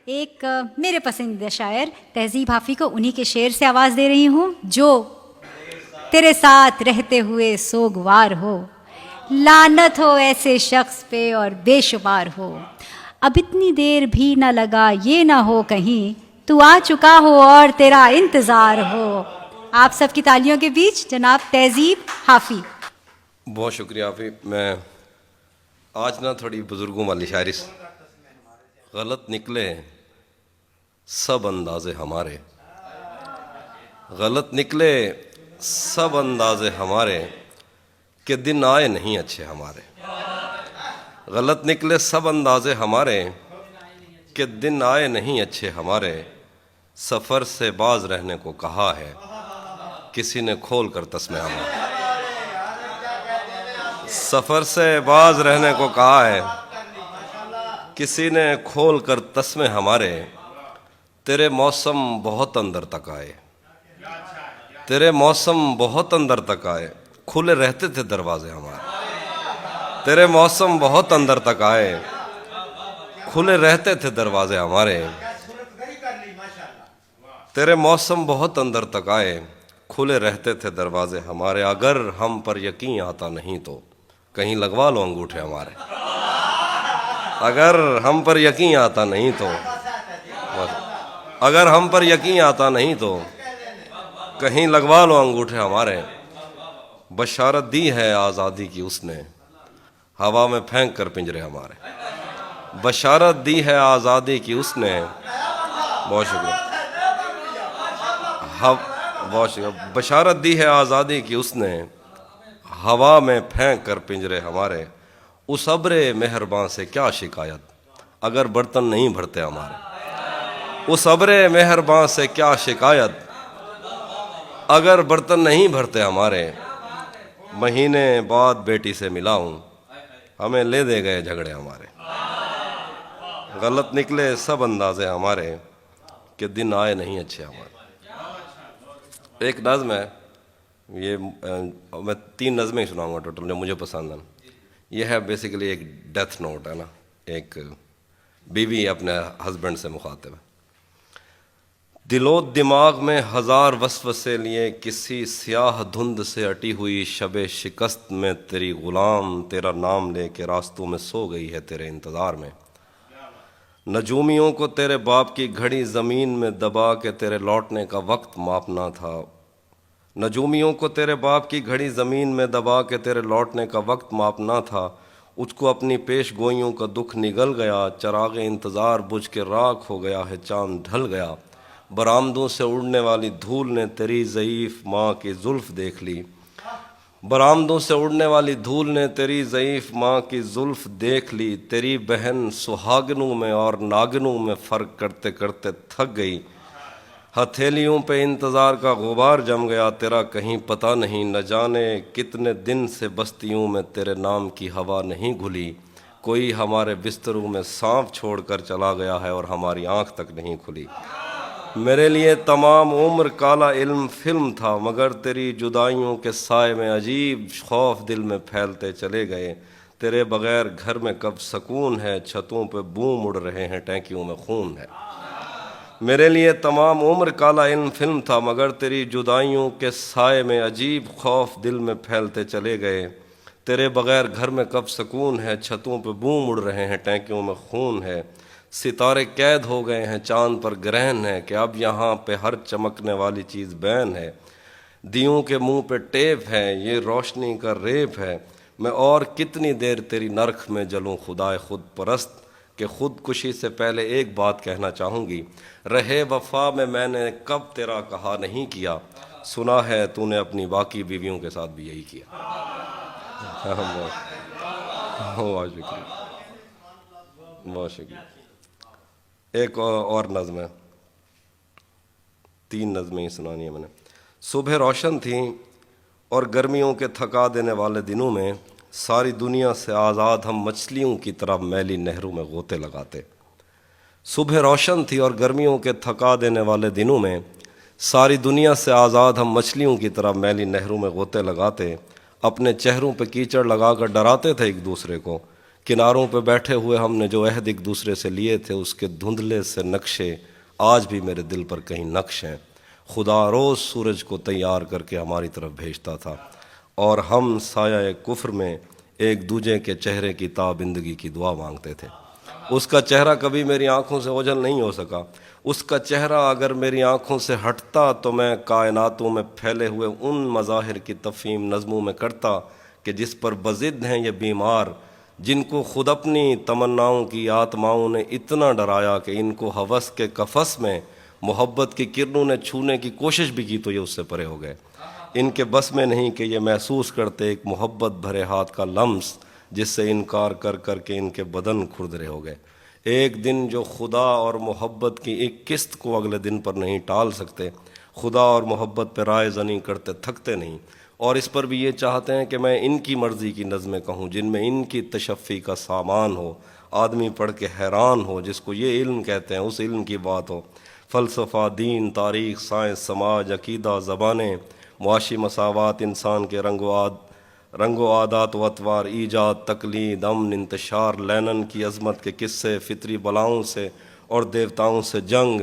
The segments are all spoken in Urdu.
ایک میرے پسندیدہ شاعر تہذیب حافی کو انہی کے شعر سے آواز دے رہی ہوں جو تیرے ساتھ رہتے ہوئے سوگوار ہو، لعنت ہو ایسے شخص پہ اور بے شمار ہو، اب اتنی دیر بھی نہ لگا یہ نہ ہو کہیں تو آ چکا ہو اور تیرا انتظار ہو۔ آپ سب کی تالیوں کے بیچ جناب تہذیب حافی۔ بہت شکریہ حافی۔ میں آج نا تھوڑی بزرگوں والی شاعری غلط نکلے سب اندازے ہمارے، غلط نکلے سب اندازے ہمارے کہ دن آئے نہیں اچھے ہمارے، غلط نکلے سب اندازے ہمارے کہ دن آئے نہیں اچھے ہمارے، سفر سے باز رہنے کو کہا ہے کسی نے کھول کر تسمے ہمارے، سفر سے باز رہنے کو کہا ہے کسی نے کھول کر تسمے ہمارے، تیرے موسم بہت اندر تک آئے، تیرے موسم بہت اندر تک آئے، کھلے رہتے تھے دروازے ہمارے، تیرے موسم بہت اندر تک آئے، کھلے رہتے تھے دروازے ہمارے، تیرے موسم بہت اندر تک آئے، کھلے رہتے تھے دروازے ہمارے، اگر ہم پر یقین آتا نہیں تو کہیں لگوا لو انگوٹھے ہمارے، اگر ہم پر یقین آتا نہیں تو، اگر ہم پر یقین آتا نہیں تو کہیں لگوا لو انگوٹھے ہمارے، بشارت دی ہے آزادی کی اس نے ہوا میں پھینک کر پنجرے ہمارے، بشارت دی ہے آزادی کی اس نے، بہت شکریہ، بہت شکریہ، بشارت دی ہے آزادی کی اس نے ہوا میں پھینک کر پنجرے ہمارے، اس ابر مہرباں سے کیا شکایت اگر برتن نہیں بھرتے ہمارے، اس ابر مہرباں سے کیا شکایت اگر برتن نہیں بھرتے ہمارے، مہینے بعد بیٹی سے ملا ہوں ہمیں لے دے گئے جھگڑے ہمارے، غلط نکلے سب اندازے ہمارے کہ دن آئے نہیں اچھے ہمارے۔ ایک نظم ہے، یہ میں 3 نظمیں سناؤں گا ٹوٹل جو مجھے پسند ہیں، یہ ہے بیسیکلی ایک ڈیتھ نوٹ ہے نا، ایک بیوی اپنے ہسبینڈ سے مخاطب ہے۔ دل و دماغ میں ہزار وسوسے لیے کسی سیاہ دھند سے اٹی ہوئی شب شکست میں تیری غلام تیرا نام لے کے راستوں میں سو گئی ہے تیرے انتظار میں، نجومیوں کو تیرے باپ کی گھڑی زمین میں دبا کے تیرے لوٹنے کا وقت ماپنا تھا، نجومیوں کو تیرے باپ کی گھڑی زمین میں دبا کے تیرے لوٹنے کا وقت ماپنا تھا، اس کو اپنی پیش گوئیوں کا دکھ نگل گیا، چراغ انتظار بجھ کے راکھ ہو گیا ہے، چاند ڈھل گیا، برآمدوں سے اڑنے والی دھول نے تیری ضعیف ماں کی زلف دیکھ لی، برآمدوں سے اڑنے والی دھول نے تیری ضعیف ماں کی زلف دیکھ لی، تیری بہن سہاگنوں میں اور ناگنوں میں فرق کرتے کرتے تھک گئی، ہتھیلیوں پہ انتظار کا غبار جم گیا، تیرا کہیں پتہ نہیں، نہ جانے کتنے دن سے بستیوں میں تیرے نام کی ہوا نہیں گھلی، کوئی ہمارے بستروں میں سانپ چھوڑ کر چلا گیا ہے اور ہماری آنکھ تک نہیں کھلی، میرے لیے تمام عمر کالا علم فلم تھا، مگر تیری جدائیوں کے سائے میں عجیب خوف دل میں پھیلتے چلے گئے، تیرے بغیر گھر میں کب سکون ہے، چھتوں پہ بوم اڑ رہے ہیں ٹینکیوں میں خون ہے، میرے لیے تمام عمر کالا علم فلم تھا، مگر تیری جدائیوں کے سائے میں عجیب خوف دل میں پھیلتے چلے گئے، تیرے بغیر گھر میں کب سکون ہے، چھتوں پہ بوم اڑ رہے ہیں ٹینکیوں میں خون ہے، ستارے قید ہو گئے ہیں چاند پر گرہن ہے کہ اب یہاں پہ ہر چمکنے والی چیز بین ہے، دیوں کے منہ پہ ٹیپ ہے یہ روشنی کا ریپ ہے، میں اور کتنی دیر تیری نرخ میں جلوں خدائے خود پرست، کہ خودکشی سے پہلے ایک بات کہنا چاہوں گی، رہے وفا میں نے کب تیرا کہا نہیں کیا، سنا ہے تو نے اپنی باقی بیویوں کے ساتھ بھی یہی کیا۔ بہت شکریہ، بہت شکریہ۔ ایک اور نظم ہے، 3 نظمیں ہی سنانی ہیں میں نے۔ صبح روشن تھیں اور گرمیوں کے تھکا دینے والے دنوں میں ساری دنیا سے آزاد ہم مچھلیوں کی طرح میلی نہروں میں غوطے لگاتے، صبح روشن تھی اور گرمیوں کے تھکا دینے والے دنوں میں ساری دنیا سے آزاد ہم مچھلیوں کی طرح میلی نہروں میں غوطے لگاتے، اپنے چہروں پہ کیچڑ لگا کر ڈراتے تھے ایک دوسرے کو کناروں پہ بیٹھے ہوئے ہم نے جو عہد ایک دوسرے سے لیے تھے اس کے دھندلے سے نقشے آج بھی میرے دل پر کہیں نقش ہیں۔ خدا روز سورج کو تیار کر کے ہماری طرف بھیجتا تھا اور ہم سایہ کفر میں ایک دوجے کے چہرے کی تابندگی کی دعا مانگتے تھے۔ اس کا چہرہ کبھی میری آنکھوں سے اوجھل نہیں ہو سکا۔ اس کا چہرہ اگر میری آنکھوں سے ہٹتا تو میں کائناتوں میں پھیلے ہوئے ان مظاہر کی تفہیم نظموں میں کرتا کہ جس پر بضد ہیں یہ بیمار، جن کو خود اپنی تمناؤں کی آتماؤں نے اتنا ڈرایا کہ ان کو ہوس کے قفس میں محبت کی کرنوں نے چھونے کی کوشش بھی کی تو یہ اس سے پرے ہو گئے۔ ان کے بس میں نہیں کہ یہ محسوس کرتے ایک محبت بھرے ہاتھ کا لمس جس سے انکار کر کر کے ان کے بدن کھردرے ہو گئے۔ ایک دن جو خدا اور محبت کی ایک قسط کو اگلے دن پر نہیں ٹال سکتے، خدا اور محبت پہ رائے زنی کرتے تھکتے نہیں، اور اس پر بھی یہ چاہتے ہیں کہ میں ان کی مرضی کی نظمیں کہوں جن میں ان کی تشفی کا سامان ہو، آدمی پڑھ کے حیران ہو، جس کو یہ علم کہتے ہیں اس علم کی بات ہو۔ فلسفہ، دین، تاریخ، سائنس، سماج، عقیدہ، زبانیں، معاشی مساوات، انسان کے رنگ و عادات و اطوار، ایجاد، تقلید، امن، انتشار، لینن کی عظمت کے قصے، فطری بلاؤں سے اور دیوتاؤں سے جنگ،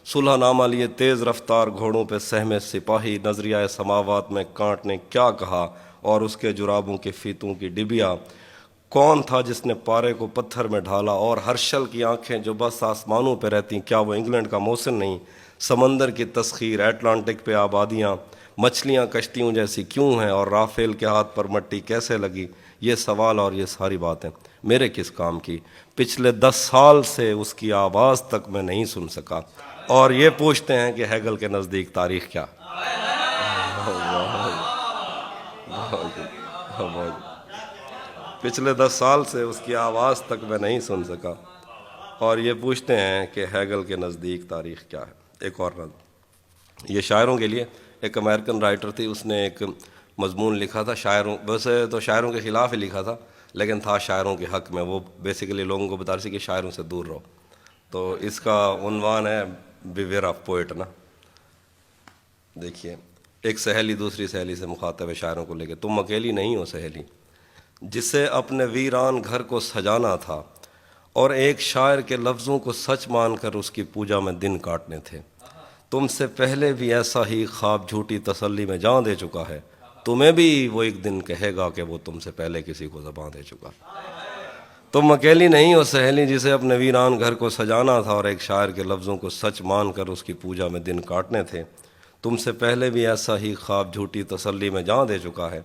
صلح نامہ لیے تیز رفتار گھوڑوں پہ سہمے سپاہی، نظریہ سماوات میں کانٹ نے کیا کہا اور اس کے جرابوں کے فیتوں کی ڈبیا، کون تھا جس نے پارے کو پتھر میں ڈھالا، اور ہرشل کی آنکھیں جو بس آسمانوں پہ رہتی، کیا وہ انگلینڈ کا محسن نہیں، سمندر کی تسخیر، اٹلانٹک پہ آبادیاں، مچھلیاں کشتیوں جیسی کیوں ہیں، اور رافیل کے ہاتھ پر مٹی کیسے لگی، یہ سوال اور یہ ساری باتیں میرے کس کام کی؟ پچھلے 10 سال سے اس کی آواز تک میں نہیں سن سکا، اور یہ پوچھتے ہیں کہ ہیگل کے نزدیک تاریخ کیا؟ پچھلے 10 سال سے اس کی آواز تک میں نہیں سن سکا، اور یہ پوچھتے ہیں کہ ہیگل کے نزدیک تاریخ کیا ہے۔ ایک اور نظم، یہ شاعروں کے لیے، ایک امریکن رائٹر تھی، اس نے ایک مضمون لکھا تھا شاعروں، ویسے تو شاعروں کے خلاف ہی لکھا تھا لیکن تھا شاعروں کے حق میں، وہ بیسیکلی لوگوں کو بتا رہی تھی کہ شاعروں سے دور رہو۔ تو اس کا عنوان ہے بیویئر آف پوئٹ نا۔ دیکھیے، ایک سہیلی دوسری سہیلی سے مخاطب ہے شاعروں کو لے کے، تم اکیلی نہیں ہو سہیلی، جسے اپنے ویران گھر کو سجانا تھا اور ایک شاعر کے لفظوں کو سچ مان کر اس کی پوجا میں دن کاٹنے تھے۔ تم سے پہلے بھی ایسا ہی خواب جھوٹی تسلی میں جان دے چکا ہے، تمہیں بھی وہ ایک دن کہے گا کہ وہ تم سے پہلے کسی کو زبان دے چکا۔ تم اکیلی نہیں ہو سہیلی، جسے اپنے ویران گھر کو سجانا تھا اور ایک شاعر کے لفظوں کو سچ مان کر اس کی پوجا میں دن کاٹنے تھے۔ تم سے پہلے بھی ایسا ہی خواب جھوٹی تسلی میں جان دے چکا ہے،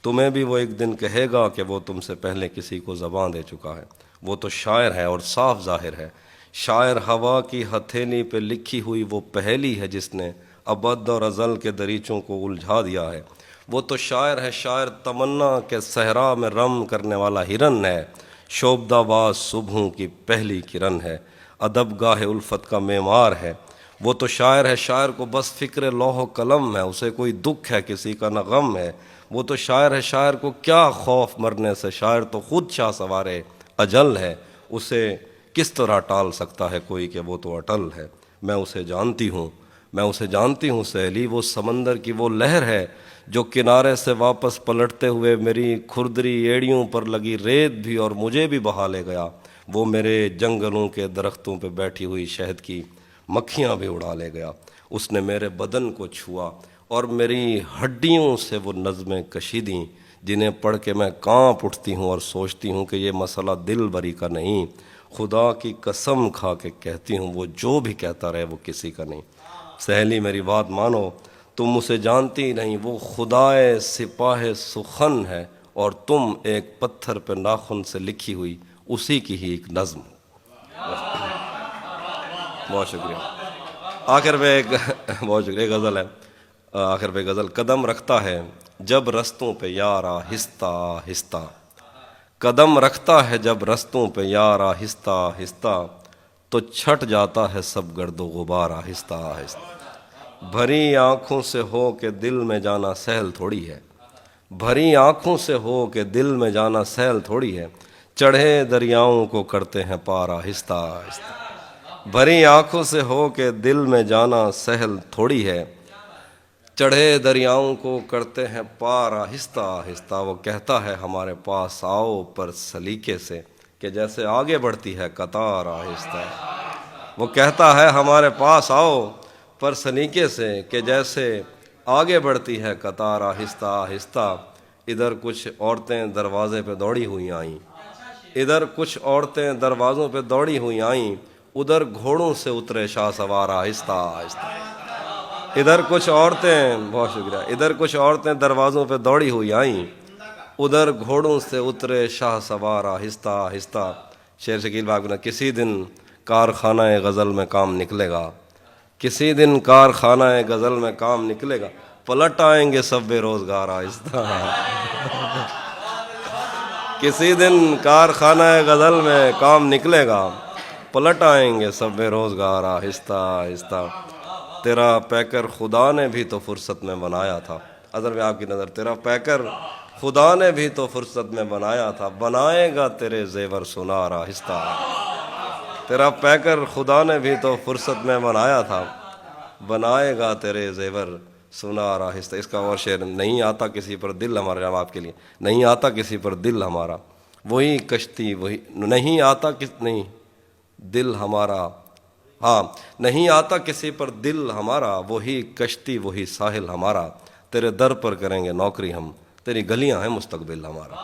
تمہیں بھی وہ ایک دن کہے گا کہ وہ تم سے پہلے کسی کو زبان دے چکا ہے۔ وہ تو شاعر ہے اور صاف ظاہر ہے، شاعر ہوا کی ہتھیلی پہ لکھی ہوئی وہ پہیلی ہے جس نے ابد اور ازل کے دریچوں کو الجھا دیا ہے۔ وہ تو شاعر ہے، شاعر تمنا کے صحرا میں رم کرنے والا ہرن ہے، شوبدہ باز صبحوں کی پہلی کرن ہے، ادب گاہ الفت کا معمار ہے۔ وہ تو شاعر ہے، شاعر کو بس فکر لوح و قلم ہے، اسے کوئی دکھ ہے کسی کا نہ غم ہے۔ وہ تو شاعر ہے، شاعر کو کیا خوف مرنے سے، شاعر تو خود شاہ سوارے اجل ہے، اسے کس طرح ٹال سکتا ہے کوئی کہ وہ تو اٹل ہے۔ میں اسے جانتی ہوں سہیلی، وہ سمندر کی وہ لہر ہے جو کنارے سے واپس پلٹتے ہوئے میری کھردری ایڑیوں پر لگی ریت بھی اور مجھے بھی بہا لے گیا۔ وہ میرے جنگلوں کے درختوں پہ بیٹھی ہوئی شہد کی مکھیاں بھی اڑا لے گیا۔ اس نے میرے بدن کو چھوا اور میری ہڈیوں سے وہ نظمیں کشیدیں جنہیں پڑھ کے میں کانپ اٹھتی ہوں اور سوچتی ہوں کہ یہ مسئلہ دل بری کا نہیں۔ خدا کی قسم کھا کے کہتی ہوں، وہ جو بھی کہتا رہے وہ کسی کا نہیں۔ سہیلی میری بات مانو، تم اسے جانتی نہیں، وہ خدائے سپاہ سخن ہے اور تم ایک پتھر پہ ناخن سے لکھی ہوئی اسی کی ہی ایک نظم۔ بہت شکریہ۔ آخر میں ایک بہت شکریہ، غزل ہے آخر پہ غزل۔ قدم رکھتا ہے جب رستوں پہ یار آہستہ آہستہ، قدم رکھتا ہے جب رستوں پہ یار آہستہ آہستہ، تو چھٹ جاتا ہے سب گرد و غبار آہستہ آہستہ۔ بھری آنکھوں سے ہو کے دل میں جانا سہل تھوڑی ہے، بھری آنکھوں سے ہو کے دل میں جانا سہل تھوڑی ہے، چڑھے دریاؤں کو کرتے ہیں پار آہستہ آہستہ۔ بھری آنکھوں سے ہو کے دل میں جانا سہل تھوڑی ہے، چڑھے دریاؤں کو کرتے ہیں پار آہستہ آہستہ۔ وہ کہتا ہے ہمارے پاس آؤ پر سلیقے سے، کہ جیسے آگے بڑھتی ہے قطار آہستہ. وہ کہتا ہے ہمارے پاس آؤ پر سلیقے سے کہ جیسے آگے بڑھتی ہے قطار آہستہ آہستہ. ادھر کچھ عورتیں دروازے پہ دوڑی ہوئی آئیں, ادھر کچھ عورتیں دروازوں پہ دوڑی ہوئی آئیں, ادھر گھوڑوں سے اترے شاہ سوار آہستہ آہستہ. ادھر کچھ عورتیں, بہت شکریہ, ادھر کچھ عورتیں دروازوں پہ دوڑی ہوئی آئیں, ادھر گھوڑوں سے اترے شاہ سوار آہستہ آہستہ. شیر شکیل باغ نے کسی دن کارخانہ غزل میں کام نکلے گا, کسی دن کارخانہ غزل میں کام نکلے گا, پلٹ آئیں گے سب بے روزگار آہستہ. کسی دن کارخانہ غزل میں کام نکلے گا, پلٹ آئیں گے سب بے روزگار آہستہ آہستہ. تیرا پیکر خدا نے بھی تو فرصت میں بنایا تھا. اظہر میں آپ کی نظر, تیرا پیکر خدا نے بھی تو فرصت میں بنایا تھا, بنائے گا تیرے زیور سنار آہستہ. تیرا پیکر خدا نے بھی تو فرصت میں بنایا تھا, بنائے گا تیرے زیور سنار آہستہ. اس کا اور شعر, نہیں آتا کسی پر دل ہمارا, آپ کے لیے, نہیں آتا کسی پر دل ہمارا, وہی کشتی وہی, نہیں آتا نہیں دل ہمارا, ہاں نہیں آتا کسی پر دل ہمارا, وہی کشتی وہی ساحل ہمارا. تیرے در پر کریں گے نوکری ہم, تیری گلیاں ہیں مستقبل ہمارا.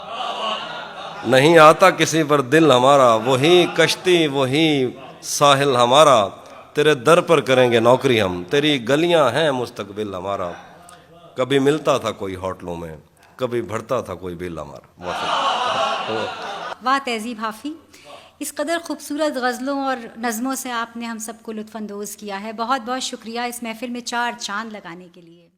نہیں آتا کسی پر دل ہمارا, وہی کشتی وہی ساحل ہمارا. تیرے در پر کریں گے نوکری ہم, تیری گلیاں ہیں مستقبل ہمارا. کبھی ملتا تھا کوئی ہوٹلوں میں, کبھی بڑھتا تھا کوئی بل ہمارا. واہ تہذیب حافی, اس قدر خوبصورت غزلوں اور نظموں سے آپ نے ہم سب کو لطف اندوز کیا ہے. بہت بہت شکریہ اس محفل میں چار چاند لگانے کے لیے.